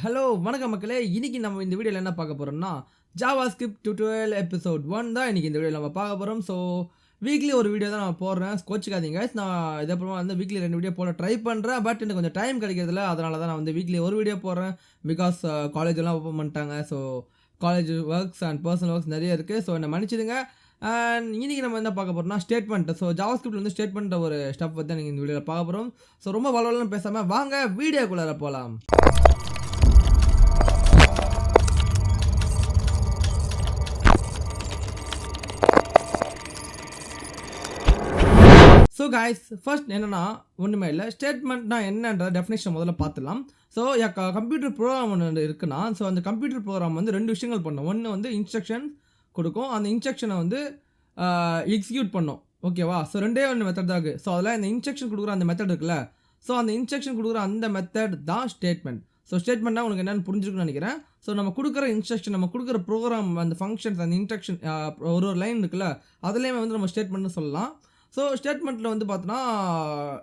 Hello வணக்கம் மக்களே. இன்னைக்கு நம்ம இந்த வீடியோல என்ன பார்க்க போறோம்னா, ஜாவாஸ்கிரிப்ட் டியூட்டோரியல் எபிசோட் 1 தான் இன்னைக்கு இந்த வீடியோல நம்ம பார்க்க போறோம். ஸோ வீக்லி ஒரு வீடியோ தான் நான் போடுறேன். கோச்சுக்காதீங்க guys. நான் இதுக்கப்புறமா வந்து வீக்லி 2 வீடியோ போட ட்ரை பண்றேன். பட் எனக்கு கொஞ்சம் டைம் கிடைக்கிறதில்ல. அதனால தான் நான் வந்து வீக்லி ஒரு வீடியோ போடுறேன். பிகாஸ் காலேஜ் எல்லாம் ஓப்பன் பண்ணிட்டாங்க. So college works and personal works நிறைய இருக்கு. ஸோ என்ன மன்னிச்சிடுங்க. அண்ட் இன்னைக்கு நம்ம என்ன பார்க்க போறோம்னா ஸ்டேட்மெண்ட். ஸோ ஜாவாஸ்கிரிப்ட்ல வந்து ஸ்டேட்மெண்ட் ஒரு ஸ்டெப் வந்து நீங்கள் இந்த வீடியோல பார்க்க போறோம். ஸோ ரொம்ப வளவலன்னு பேசாம வாங்க வீடியோக்குள்ளார போலாம். ஸோ கைஸ் ஃபர்ஸ்ட் என்னன்னா ஒன்றுமே இல்லை, ஸ்டேட்மெண்ட்னா என்னன்ற டெஃபினேஷன் முதல்ல பார்த்துலாம். ஸோ கம்ப்யூட்டர் ப்ரோக்ராம் ஒன்று இருக்குன்னா, ஸோ அந்த கம்ப்யூட்டர் ப்ரோக்ராம் வந்து ரெண்டு விஷயங்கள் பண்ணும். ஒன்று வந்து இன்ஸ்ட்ரக்ஷன் கொடுக்கும், அந்த இன்ஸ்ட்ரக்ஷனை வந்து எக்ஸிக்யூட் பண்ணும். ஓகேவா? ஸோ ரெண்டே ஒன்று மெத்தட் தான் இருக்குது. ஸோ அதில் இந்த இன்ஸ்ட்ரக்ஷன் கொடுக்குற அந்த மெத்தட் இருக்குல்ல, ஸோ அந்த இன்ஸ்ட்ரக்ஷன் கொடுக்குற அந்த மெத்தட் தான் ஸ்டேட்மெண்ட். ஸோ ஸ்டேட்மெண்ட்னா உங்களுக்கு என்னென்னு புரிஞ்சுக்கணும்னு நினைக்கிறேன். ஸோ நம்ம கொடுக்குற இன்ஸ்ட்ரக்ஷன், நம்ம கொடுக்குற ப்ரோக்ராம், அந்த ஃபங்க்ஷன்ஸ், அந்த இன்ஸ்ட்ரக்ஷன் ஒரு லைன் இருக்குல்ல, அதுலேயுமே வந்து நம்ம ஸ்டேட்மெண்ட்னு சொல்லலாம். ஸோ ஸ்டேட்மெண்ட்டில் வந்து பார்த்தோன்னா,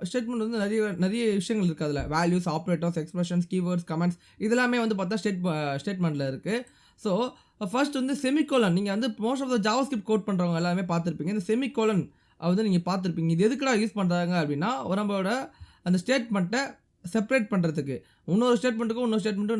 ஸ்டேட்மெண்ட் வந்து நிறைய விஷயங்கள் இருக்குது. அதில் values, operators, expressions, keywords, comments இதெல்லாமே வந்து பார்த்தா ஸ்டேட்மெண்ட்டில் இருக்குது. ஸோ ஃபர்ஸ்ட் வந்து செமிகோலன். நீங்கள் வந்து most of the JavaScript code பண்ணுறவங்க எல்லாமே பார்த்துருப்பீங்க. இந்த செமிகோலன் வந்து நீங்கள் பார்த்துருப்பீங்க. இது எதுக்குடா யூஸ் பண்ணுறாங்க அப்படின்னா, நம்மளோட அந்த ஸ்டேட்மெண்ட்டை செப்பரேட் பண்ணுறதுக்கு. இன்னொரு ஸ்டேட்மெண்ட்டுக்கும்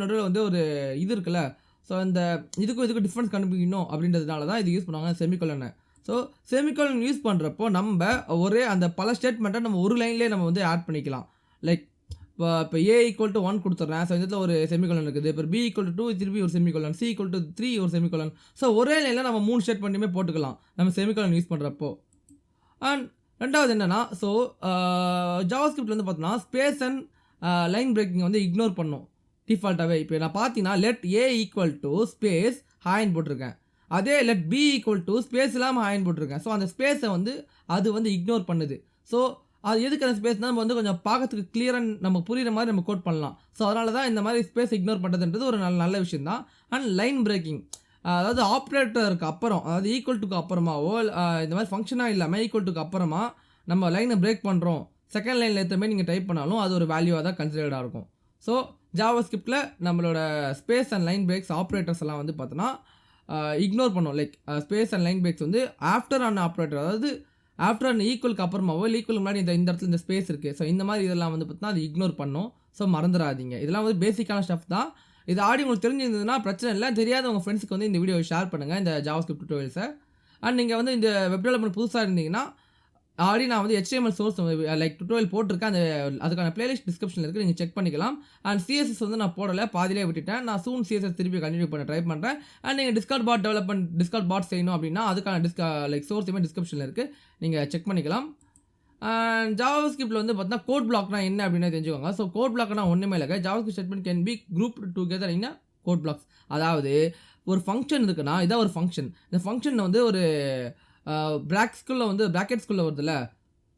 நடுவில் வந்து ஒரு இது இருக்குல்ல, ஸோ அந்த இதுக்கும் டிஃப்ரென்ஸ் கண்டுபிடிக்கணும் அப்படின்றதுனால தான் இது யூஸ் பண்ணுவாங்க செமிகோலனை. ஸோ செமிகோலன் யூஸ் பண்ணுறப்போ நம்ம ஒரே அந்த பல ஸ்டேட்மெண்ட்டை நம்ம ஒரு லைன்லேயே நம்ம வந்து ஆட் பண்ணிக்கலாம். லைக் இப்போ A = 1 கொடுத்துட்றேன். ஸோ இதில் ஒரு செமிகோலன் இருக்குது. இப்போ B = 2 திருப்பி ஒரு செமிகோலன், C = 3 ஒரு செமிகோலன். ஸோ ஒரே லைனில் நம்ம 3 ஸ்டேட்மெண்ட்டுமே போட்டுக்கலாம் நம்ம செமிகோலன் யூஸ் பண்ணுறப்போ. அண்ட் ரெண்டாவது என்னென்னா, ஸோ ஜாவாஸ்கிரிப்ட் வந்து பார்த்தோன்னா ஸ்பேஸ் அண்ட் லைன் பிரேக்கிங் வந்து இக்னோர் பண்ணும் டிஃபால்ட்டாகவே. இப்போ நான் பார்த்தீங்கன்னா let A = ஸ்பேஸ் ஹாய்ன்னு போட்டிருக்கேன். அதே let B = ஸ்பேஸ் இல்லாமல் ஹாய்ன்னு போட்டிருக்கேன். ஸோ அந்த ஸ்பேஸை வந்து அது வந்து இக்னோர் பண்ணுது. ஸோ அது எதுக்கு அந்த ஸ்பேஸ்னால் நம்ம வந்து கொஞ்சம் பார்க்கறதுக்கு கிளியராக நமக்கு புரிகிற மாதிரி நம்ம கோட் பண்ணலாம். ஸோ அதனால தான் இந்த மாதிரி ஸ்பேஸ் இக்னோர் பண்ணுறதுன்றது ஒரு நல்ல விஷயம் தான். அண்ட் லைன் பிரேக்கிங், அதாவது ஆப்ரேட்டருக்கு அப்புறம், அதாவது ஈக்குவல்ட்டுக்கு அப்புறமாவோ இந்த மாதிரி ஃபங்க்ஷனாக இல்லாமல் ஈக்குவல்ட்டுக்கு அப்புறமா நம்ம லைனை பிரேக் பண்ணுறோம், செகண்ட் லைனில் ஏற்றமே நீங்கள் டைப் பண்ணாலும் அது ஒரு வேல்யூவாக தான் கன்சிடர்டாக இருக்கும். ஸோ ஜாவாஸ்கிரிப்டில் நம்மளோட space and line breaks operators எல்லாம் வந்து பார்த்தோன்னா இக்னோர் பண்ணும். Like space and line breaks வந்து ஆஃப்டர் அண்ட் ஆப்ரேட்டர், அதாவது ஆஃப்டர் அண்ட் ஈக்குவலுக்கு அப்புறமாவோ ஈக்குவல் முன்னாடி இந்த இடத்துல இந்த ஸ்பேஸ் இருக்குது. ஸோ இந்த மாதிரி இதெல்லாம் வந்து பார்த்தீங்கன்னா அது இக்னோர் பண்ணும். ஸோ மறந்துடாதீங்க. இதெல்லாம் வந்து பேசிக்கான ஸ்டஃப் தான். இது ஆடி உங்களுக்கு தெரிஞ்சிருந்ததுன்னா பிரச்சனை இல்லை. தெரியாத உங்கள் ஃப்ரெண்ட்ஸுக்கு வந்து இந்த வீடியோவை ஷேர் பண்ணுங்கள், இந்த ஜாவாஸ்கிரிப்ட் டியூட்டோரியல்ஸை. அண்ட் நீங்கள் வந்து இந்த வெப் டெவலப்மெண்ட் புதுசாக இருந்தீங்கன்னா ஆல்ரெடி நான் வந்து HTML சோர்ஸ் லைக் டியூட்டோரியல் போட்டிருக்கேன். அதுக்கான பிளேலிஸ்ட் டிஸ்கிரிப்ஷனில் இருக்குது, நீங்கள் செக் பண்ணிக்கலாம். அண்ட் CSS வந்து நான் போடலை, பாதிலே விட்டுட்டேன். நான் சூன் CSS திருப்பி கண்டினியூ பண்ண ட்ரை பண்ணுறேன். அண்ட் நீங்கள் டிஸ்கார்ட் பாட் செய்யணும் அப்படின்னா அதுக்கான லைக் சோர்ஸுமே டிஸ்கிரிப்ஷனில் இருக்குது, நீங்கள் செக் பண்ணிக்கலாம். அண்ட் ஜாவாஸ்கிரிப்டில் வந்து பார்த்தீங்கன்னா கோட் பிளாக்னா என்ன அப்படின்னு தெரிஞ்சுக்கோங்க. ஸோ கோட் பிளாக்னா ஒன்றுமே இல்லை. JavaScript statement can be group together in code blocks. அதாவது ஒரு ஃபங்க்ஷன் இருக்குன்னா, இதான் ஒரு ஃபங்க்ஷன். இந்த ஃபங்க்ஷன் வந்து ஒரு ப்ராக்கெட்ஸ்குள்ளே வருதுல்ல,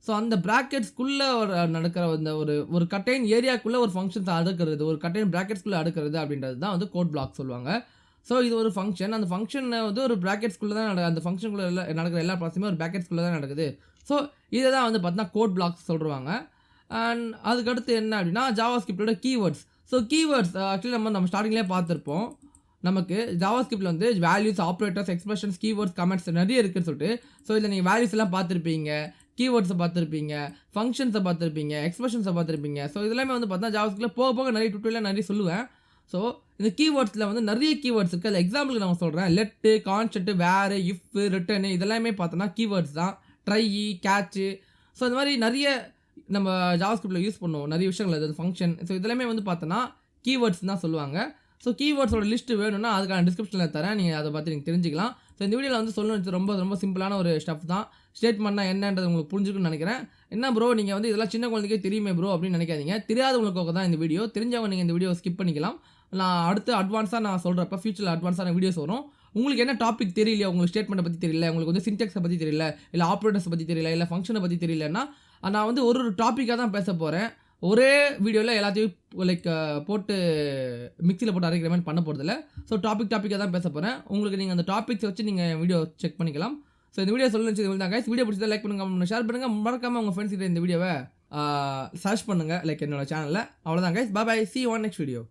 ஸோ அந்த ப்ராக்கெட்ஸ்குள்ளே நடக்கிற அந்த ஒரு கட்டைன் ஏரியாக்குள்ளே ஒரு ஃபங்க்ஷன்ஸ் அடுக்கிறது, ஒரு கட்டைன் ப்ராக்கெட்ஸ்குள்ளே அடுக்கிறது அப்படின்றது தான் வந்து கோட் பிளாக் சொல்லுவாங்க. ஸோ இது ஒரு ஃபங்க்ஷன். அந்த ஃபங்க்ஷனை வந்து ஒரு ப்ராக்கெட்ஸ்குள்ளே தான் அந்த ஃபங்க்ஷனுக்குள்ளே நடக்கிற எல்லா ப்ராசஸுமே ஒரு ப்ராக்கெட்ஸ்குள்ளே தான் நடக்குது. ஸோ இதை தான் வந்து பார்த்தீங்கன்னா கோட் பிளாக்ஸ் சொல்லுவாங்க. அண்ட் அதுக்கடுத்து என்ன அப்படின்னா ஜாவாஸ்கிரிப்டோட கீவேர்ட்ஸ். ஸோ கீவேர்ட்ஸ் ஆக்சுவலி நம்ம ஸ்டார்டிங்லேயே பார்த்துருப்போம். நமக்கு ஜாவாஸ்கிரிப்டில் வந்து values, operators, expressions, keywords, comments நிறைய இருக்குன்னு சொல்லிட்டு. ஸோ இதில் நீங்கள் வேல்யூஸ் எல்லாம் பார்த்துருப்பீங்க, கீவேர்ட்ஸை பார்த்துருப்பீங்க, ஃபங்க்ஷன்ஸை பார்த்துருப்பீங்க, எக்ஸ்பிரஷன்ஸை பார்த்துருப்பீங்க. ஸோ இதெல்லாமே வந்து பார்த்தா ஜாவாஸ்கிரிப்டில் போக நிறைய டுட்டோரியல் நிறைய சொல்லுவேன். ஸோ இந்த கீவேர்ட்ஸில் வந்து நிறைய கீவேர்ட்ஸ் இருக்குது. அது எக்ஸாம்பிளுக்கு நான் சொல்கிறேன். லெட்டு, கான்ஸ்டன்ட், வேறு, இஃப், ரிட்டர்னு இதெல்லாமே பார்த்தோன்னா கீவேர்ட்ஸ் தான். ட்ரை, கேட்சு, ஸோ இந்த மாதிரி நிறைய நம்ம ஜாவாஸ்கிரிப்டில் யூஸ் பண்ணுவோம் நிறைய விஷயங்கள். அது ஃபங்க்ஷன், ஸோ இதெல்லாமே வந்து பார்த்தோன்னா கீவேர்ட்ஸ் தான் சொல்லுவாங்க. ஸோ கீவேர்ட்ஸோட லிஸ்ட்டு வேணும்னா அதுக்கான டிஸ்கிரிப்ஷனில் தரேன், நீங்கள் அதை பார்த்து நீங்கள் தெரிஞ்சிக்கலாம். ஸோ இந்த வீடியோவில் வந்து சொல்லணும் ரொம்ப சிம்பிளான ஒரு ஸ்டஃப் தான். ஸ்டேட்மெண்ட்னா என்னன்றது உங்களுக்கு புரிஞ்சுக்கணும்னு நினைக்கிறேன். என்ன ப்ரோ நீங்கள் வந்து இதெல்லாம் சின்ன குழந்தைக்கே தெரியுமே ப்ரோ அப்படின்னு நினைக்காதீங்க. தெரியாதவங்களுக்காக தான் இந்த வீடியோ. தெரிஞ்சவங்க நீங்கள் இந்த வீடியோ ஸ்கிப் பண்ணிக்கலாம். நான் அடுத்து அட்வான்ஸாக நான் சொல்கிறப்ப ஃபியூச்சரில் அட்வான்ஸான வீடியோஸ் வரும். உங்களுக்கு என்ன டாபிக் தெரியலையா, உங்களுக்கு ஸ்டேட்மெண்ட்டை பற்றி தெரியல, உங்களுக்கு வந்து சின்டெக்ஸை பற்றி தெரியல, இல்லை ஆப்ரேட்டர்ஸை பற்றி தெரியல, இல்லை ஃபங்க்ஷனை பற்றி தெரியலன்னா நான் வந்து ஒரு டாப்பிக்காக தான் பேச போகிறேன். ஒரே வீடியோவில் எல்லாத்தையும் லைக் போட்டு மிக்சியில் போட்டு அரைக்கிற மாதிரி பண்ண போகிறதில்ல. ஸோ டாப்பிக்காக தான் பேச போகிறேன். உங்களுக்கு நீங்கள் அந்த டாபிக்ஸ் வச்சு நீங்கள் வீடியோ செக் பண்ணிக்கலாம். ஸோ இந்த வீடியோ சொல்லணும் தான் கைஸ். வீடியோ பிடிச்சதை லைக் பண்ணுங்கள், ஷேர் பண்ணுங்கள், மறக்காமல் உங்கள் ஃப்ரெண்ட்ஸ் கிட்ட இந்த வீடியோவை சர்ச் பண்ணுங்கள் லைக் என்னோட சேனலில். அவ்வளோதான் guys. Bye bye, see you on next video.